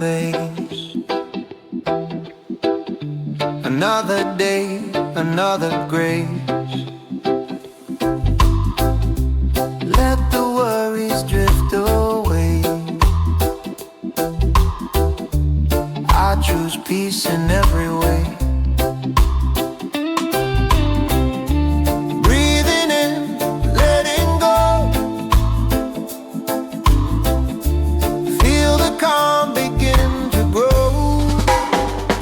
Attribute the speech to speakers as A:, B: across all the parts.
A: face. Another day, another grace. Let the worries drift away. I choose peace in every way. Breathing in, letting go. Feel the calm begin to grow.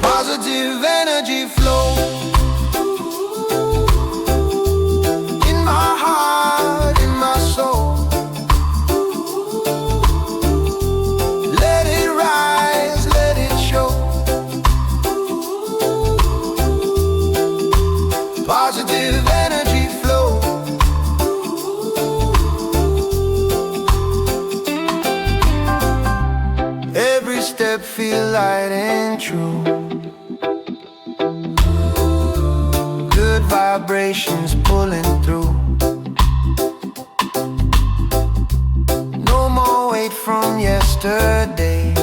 A: Positive energy flow. In my heart, in my soul. Let it rise, let it show. Positive energy flow. Every step feel light and true. Good vibrations pulling through. No more weight from yesterday.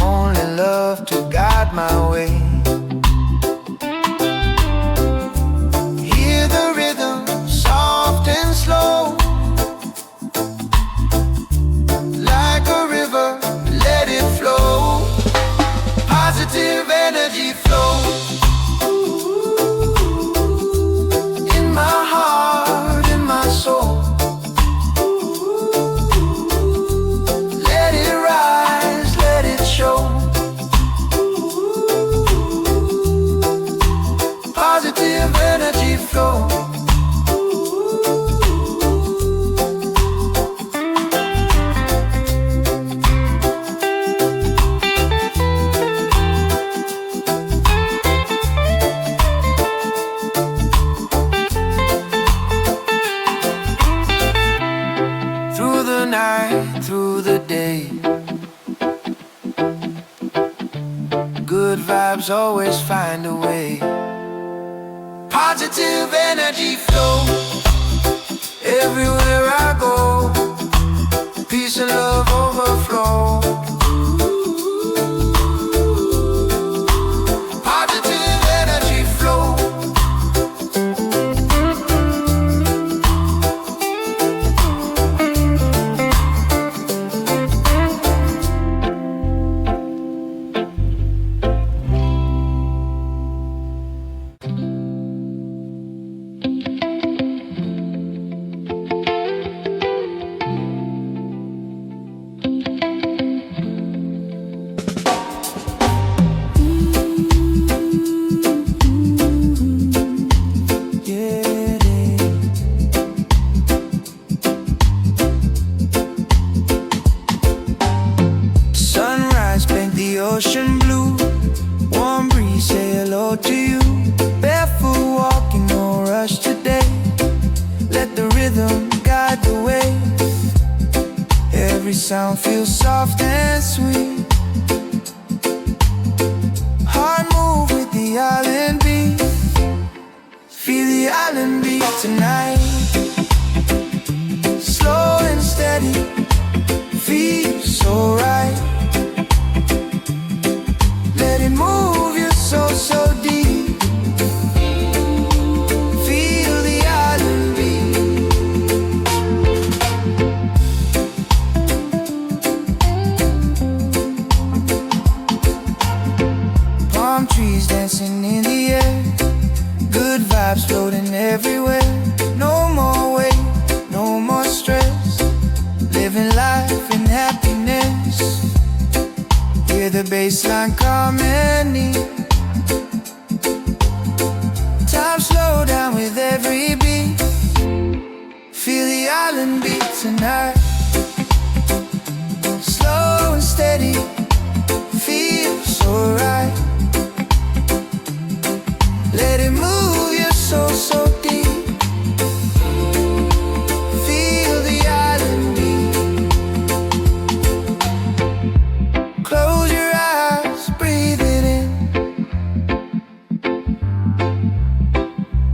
A: Only love to guide my way. Hear the rhythm, soft and slow. Like a river, let it flow. Positive energy flow. In my heart, in my soul. Let it rise, let it show. Positive energy flow. Through the night, through the day. Good vibes always find a way. Positive energy flow. Everywhere I go, peace and love overflow. Positive energy flow. Sunrise paint the ocean blue. Warm breeze say hello to you. Barefoot walking, no rush today. Let the rhythm guide the way. Every sound feels soft and sweet. Heart move with the island beat. Feel the island beat tonight. Slow and steady, feels so right. Let it move your soul so deep. Feel the island beat. Palm trees dancing in the air. Good vibes floating everywhere. No more weight, no more stress. Living life in happiness. Hear the bassline come and near. Time slow down with every beat. Feel the island beat tonight. Slow and steady, feels so right. Let it move your soul so deep. Feel the island beat. Close your eyes, breathe it in.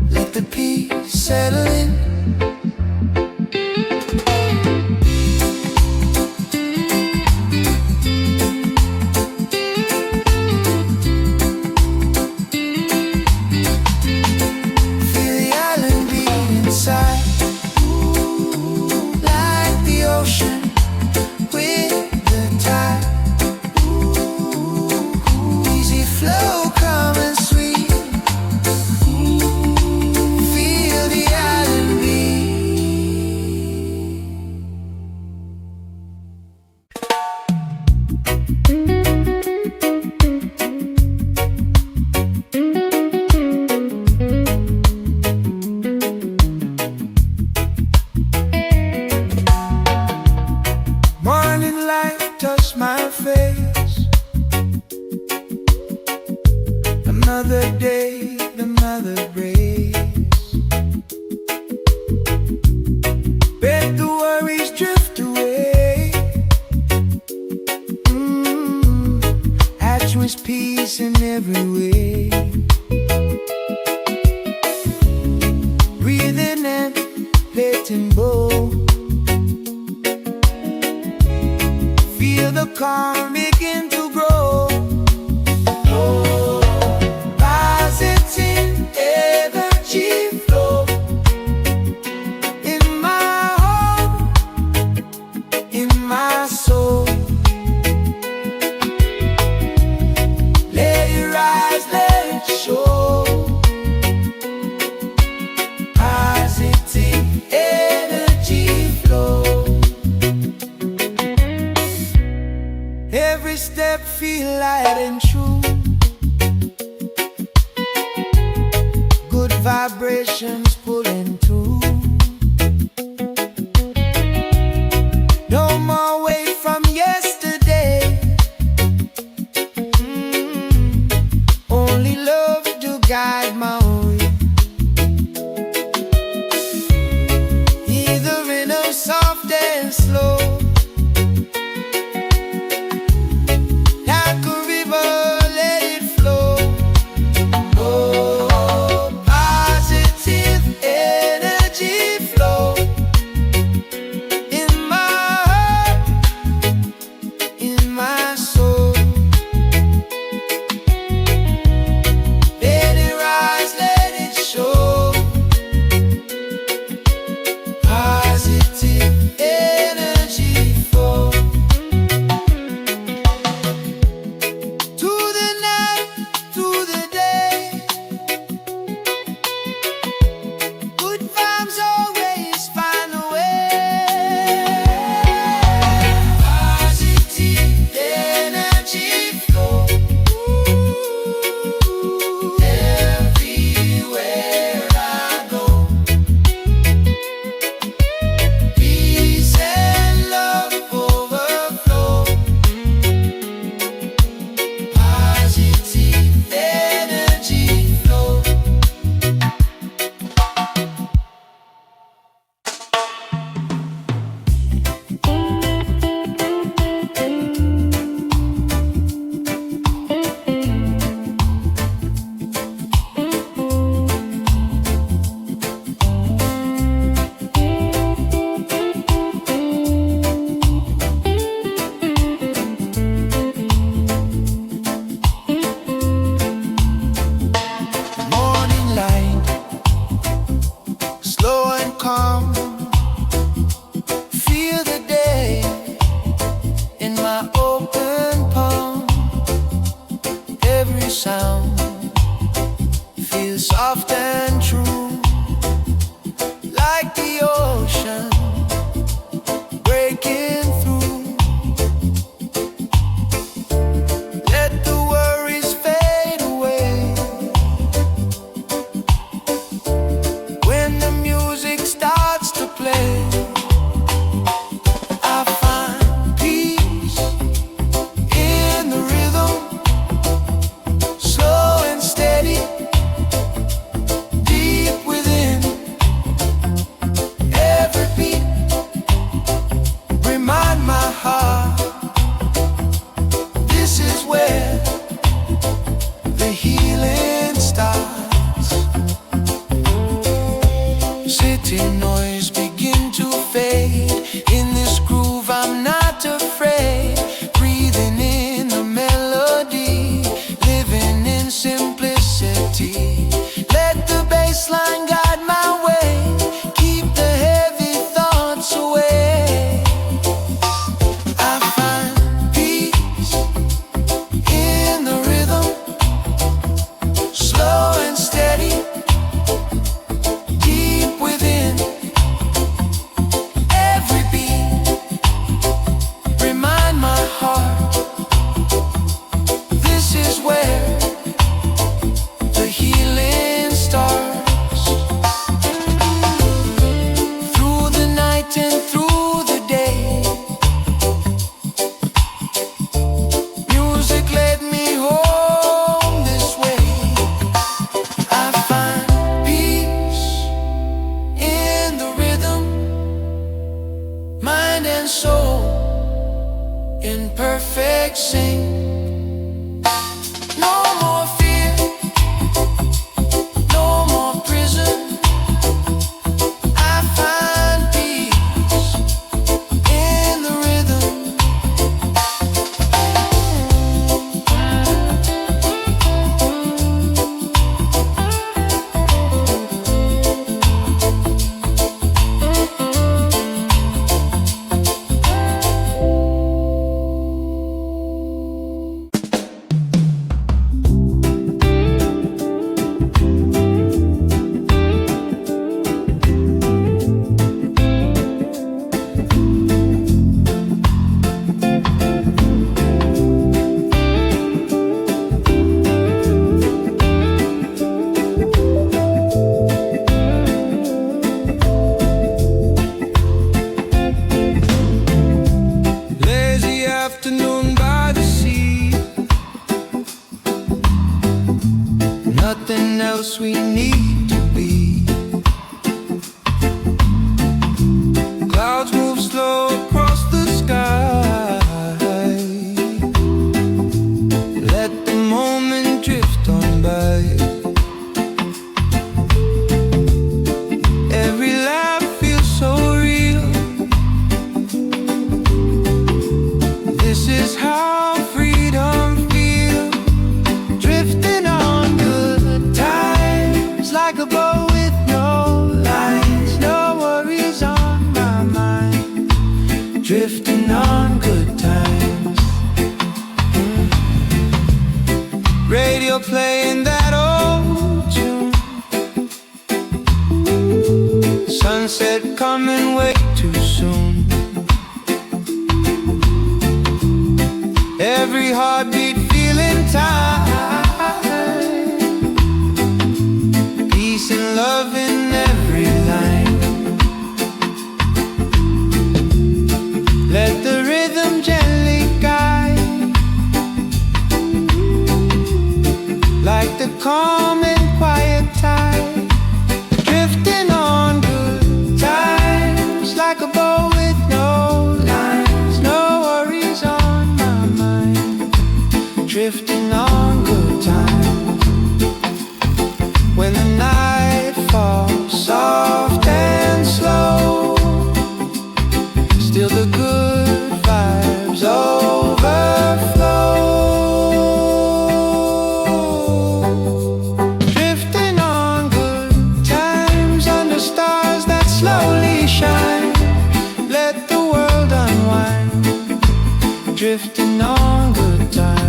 A: Let the peace settle in. our face. Another day, another break. Bet the worries drift away. Hatch with peace in every way. Breathing in, letting go. Feel the calm begin to grow. Positive energy flow in my heart, in my soul. Let it rise, let it show. Positive energy flow. Every step feel light and true. Good vibrations pulling through. No more wait from yesterday. Only love to guide my way. Either in a soft and slow. Like a river, let it flow. Oh, positive energy. else we need to be. Clouds move slow across the sky. Let the moment drift on by. Every laugh feels so real. This is how freedom feels. Drifting on good times, like a boat with no lines. No worries on my mind. Drifting on good times. Radio playing that old tune. Sunset coming way too soon. Every heartbeat feeling time. Peace and love in every line. Let the rhythm gently guide, like the calm and quiet tide. Drifting on good times, like a boat with no lines. No worries on my mind. Drifting on good times. When the night falls soft and slow, still the good vibes overflow. Drifting on good times under stars that slowly shine. Let the world unwind. Drifting on good times.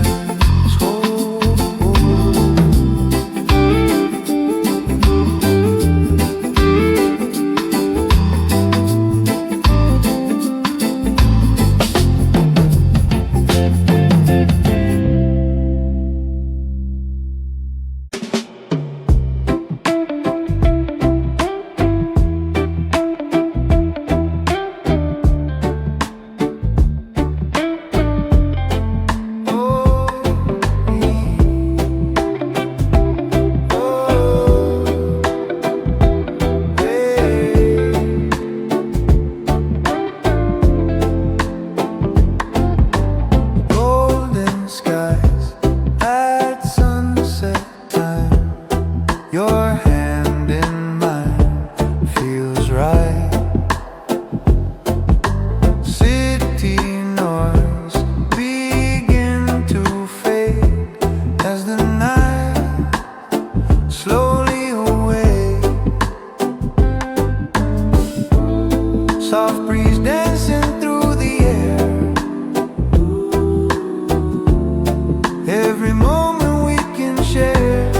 A: Soft breeze dancing through the air. Every moment we can share.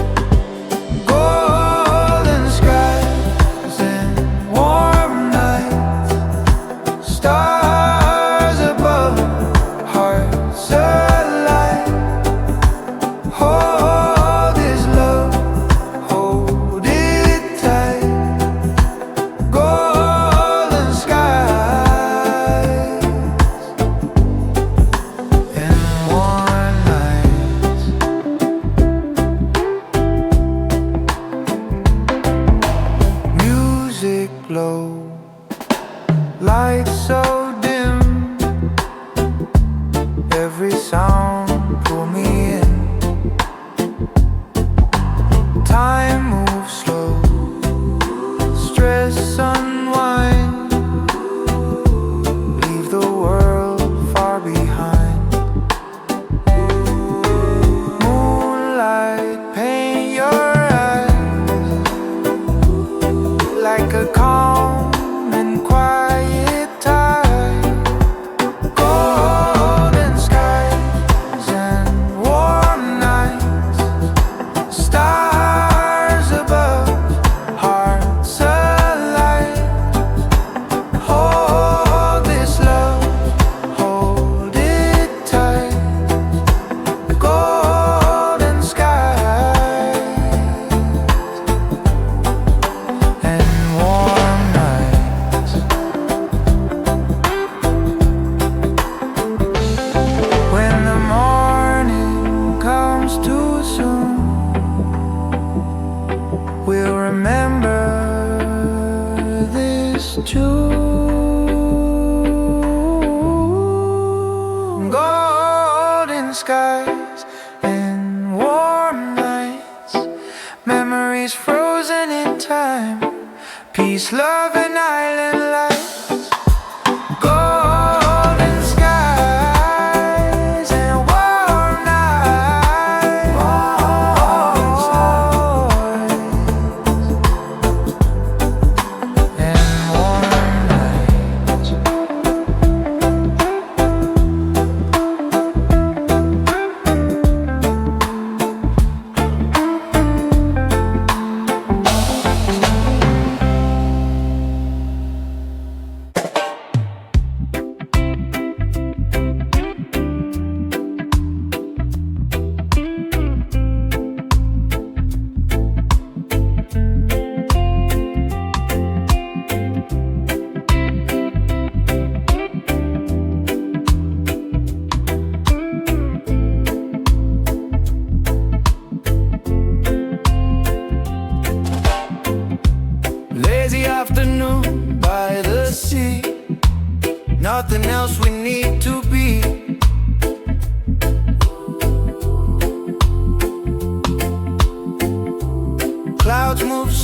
A: Golden skies and warm nights. Stars above, hearts alight. Hold this love, hold it tight. Golden skies and warm nights. Music low, lights so dim. Every sound pull me in. Time moves slow, stress unwind. Leave the world far behind. Moonlight paint your eyes, like a calm and quiet tide. Golden skies and warm nights. Stars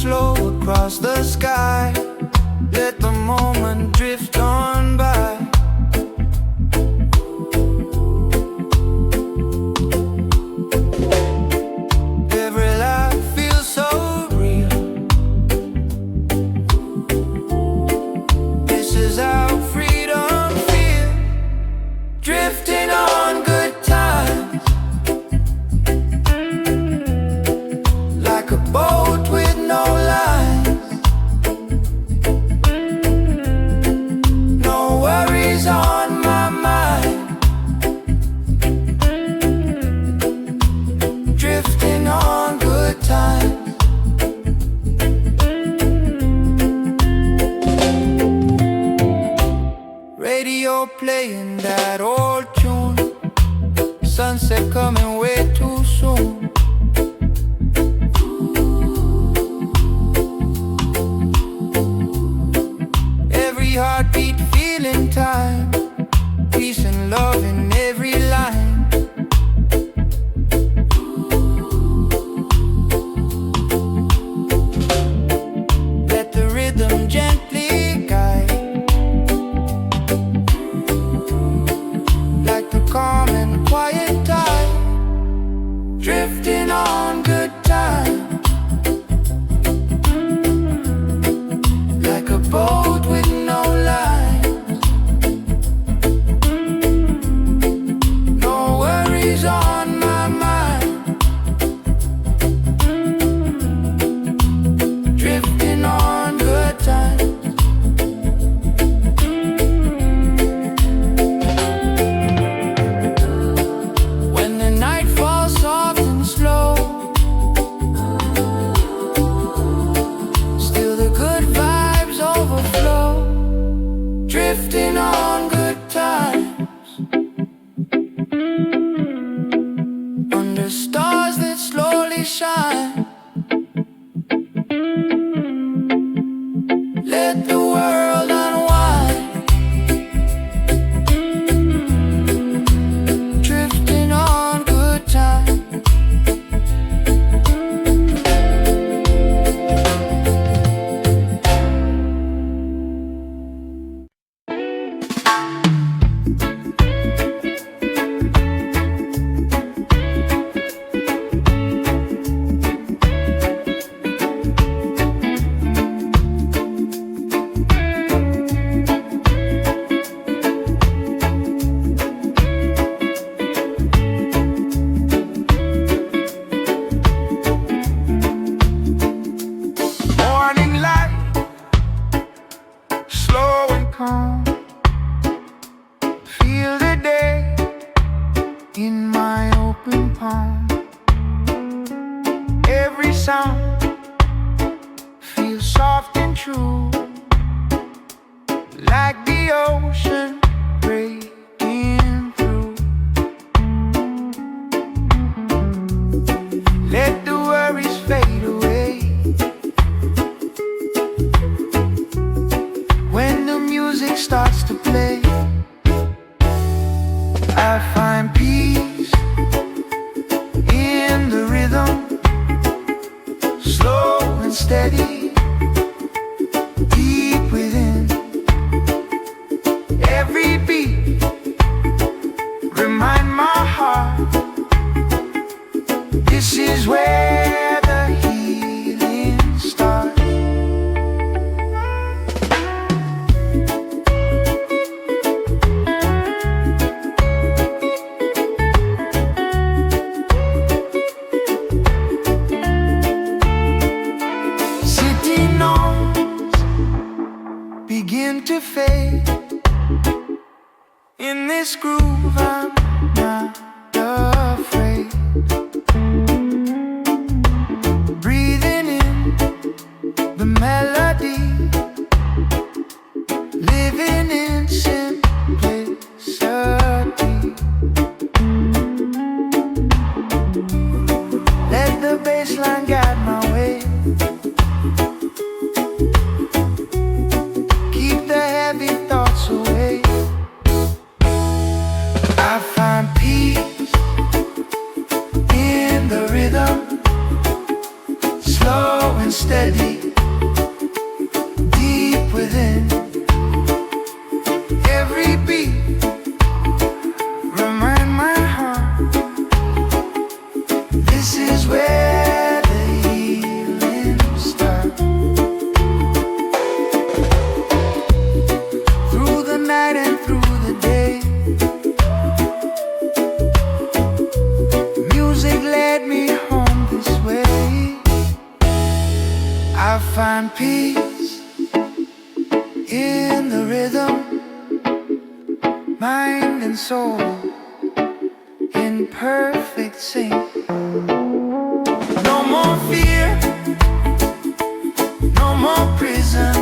A: slow across the sky. Let the moment drift on by. Every life feels so real. This is how freedom feels. Drifting on good times, like a boat with no lines. No worries on my mind. Drifting on good times. Radio playing that old tune. Sunset coming way too soon. Every heartbeat feeling time. Peace and love in every line. Let the rhythm gently guide, like the calm and quiet tide. Drifting on good times, like a boat with no lines. No worries on my mind. Drifting on good times. When the night falls soft and slow, still the good vibes overflow. Drifting on good times, under stars that slowly shine. Let the world unwind. Drifting on good times. Morning light, slow and calm. Feel the day in my open palm. Every sound feels soft and true, like the ocean breaking through. Let the worries fade away. When the music starts to play, I find peace in the rhythm, slow and steady, deep within. Every steady, deep within. Every beat remind my heart, this is where the healing starts. Through the night and through the day, music led me home this way. I find peace in the rhythm, mind and soul in perfect sync. No more fear, no more prison.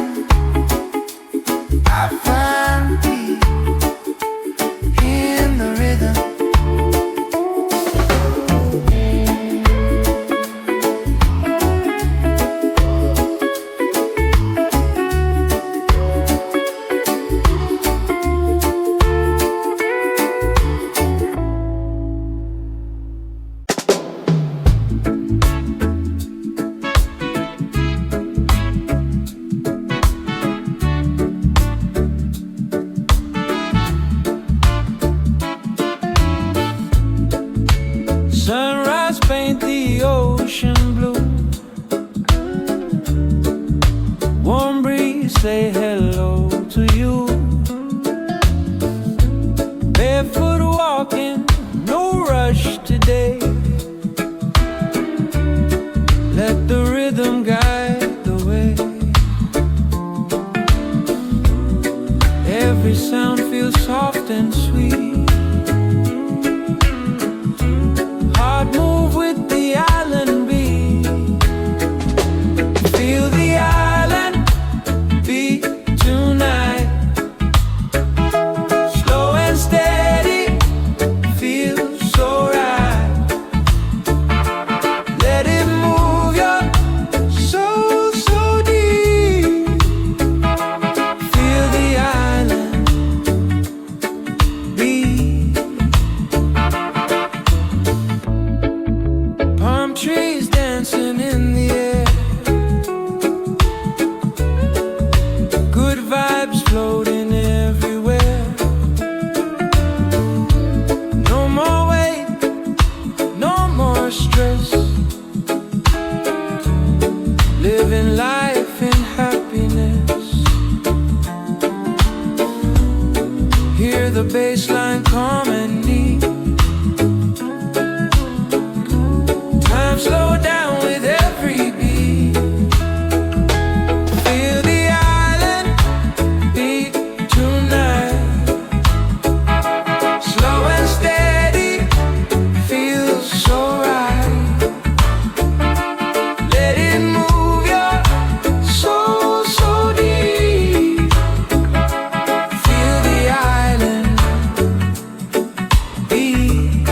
A: I find peace in the rhythm.
B: Sunrise paint the ocean blue. Warm breeze say hello to you. Barefoot walking, no rush today. Let the rhythm guide the way. Every sound feels soft and sweet. Move with the island beat. Feel the island beat tonight. Slow and steady, feels so right. Let it move your soul so deep. Feel the island beat. Palm trees dancing in the air, good vibes floating everywhere. No more wait, no more stress. Living life in happiness. Hear the bass line calm and neat. Slow down with every beat. Feel the island beat tonight. Slow and steady, feels so right. Let it move your soul so deep. Feel the island beat.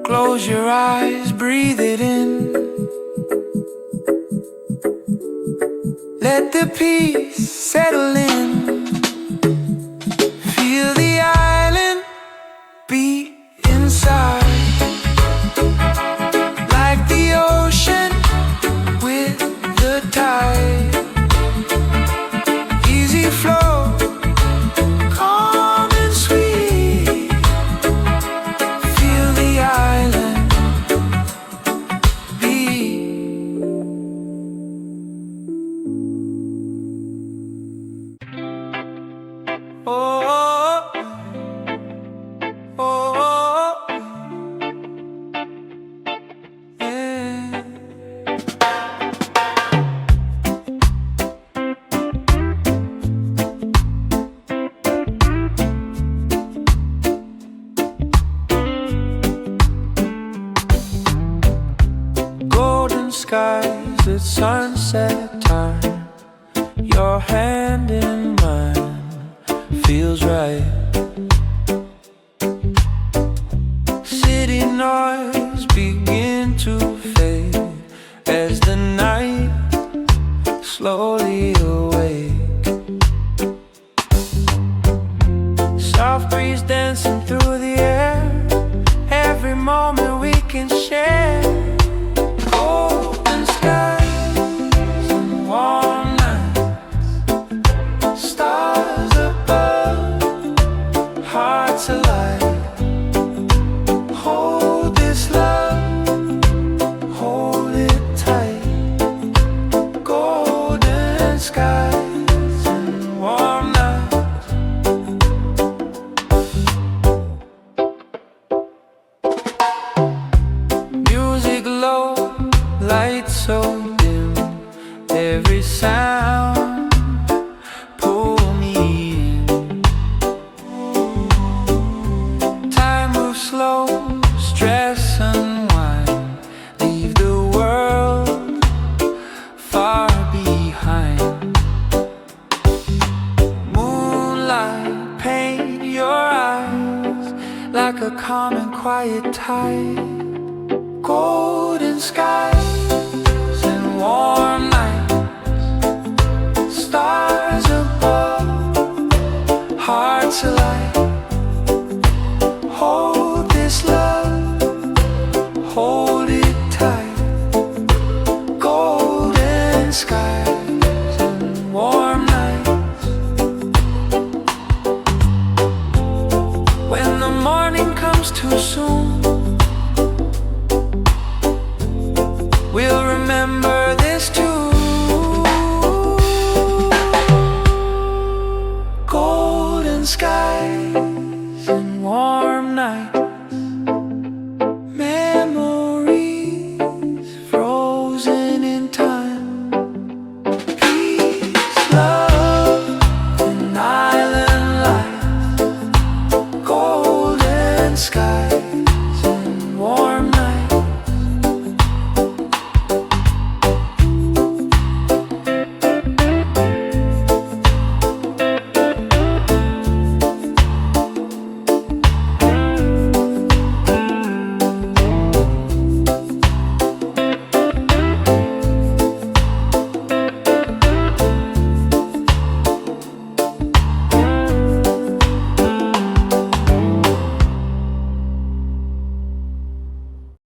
B: Close your eyes, breathe it in. Let the peace settle in. Feel the island beat inside. Like the ocean with the tide. Easy flow, calm and sweet. Feel the island beat. Oh, oh, oh, yeah. Golden skies at sunset time. Your hand in mine feels right. City noise begin to fade as the night slowly awake. Soft breeze dancing through the air, every moment we can share. Golden skies and warm nights, stars above, hearts alive. Hold this love, hold it tight. Golden skies and warm nights. Music low, lights so dim, every sound pull me in. Time moves slow, stress unwind, leave the world far behind. Moonlight paint your eyes like a calm and quiet tide. Golden skies and warm nights, stars above, hearts alight. Hold this love, hold it tight. Golden skies and warm nights. When the morning comes too soon, we'll remember this.